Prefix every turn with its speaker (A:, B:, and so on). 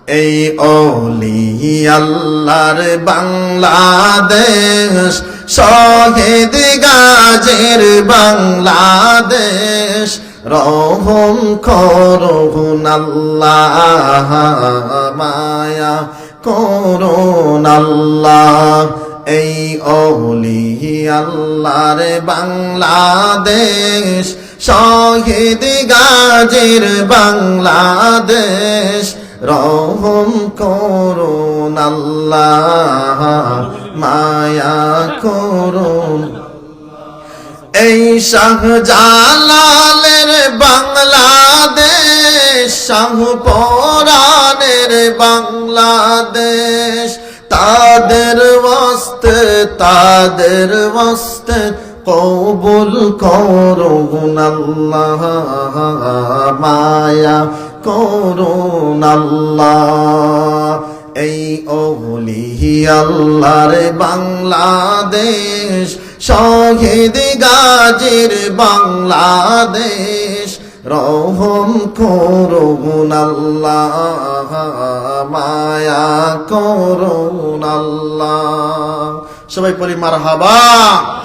A: এই ওলি আল্লাহর বাংলাদেশ, শহীদ গাজীর বাংলাদেশ, রহম করুন আল্লাহ, মায়া করুন আল্লাহ। এই ওলি আল্লাহর বাংলাদেশ, শহীদ গাজীর বাংলাদেশ, রহম করুন আল্লাহ, মায়া করুন। এই শাহজালালের বাংলাদেশ, শাহপরানের বাংলাদেশ, তাদের ওয়াস্তে কবুল করুন আল্লাহ, মায়া করুন আল্লাহ। এই ওলি আল্লাহর বাংলাদেশ, শহীদ গাজীর বাংলাদেশ, রহম করুন আল্লাহ, মায়া করুন আল্লাহ। সবাই পড়ি মারহাবা।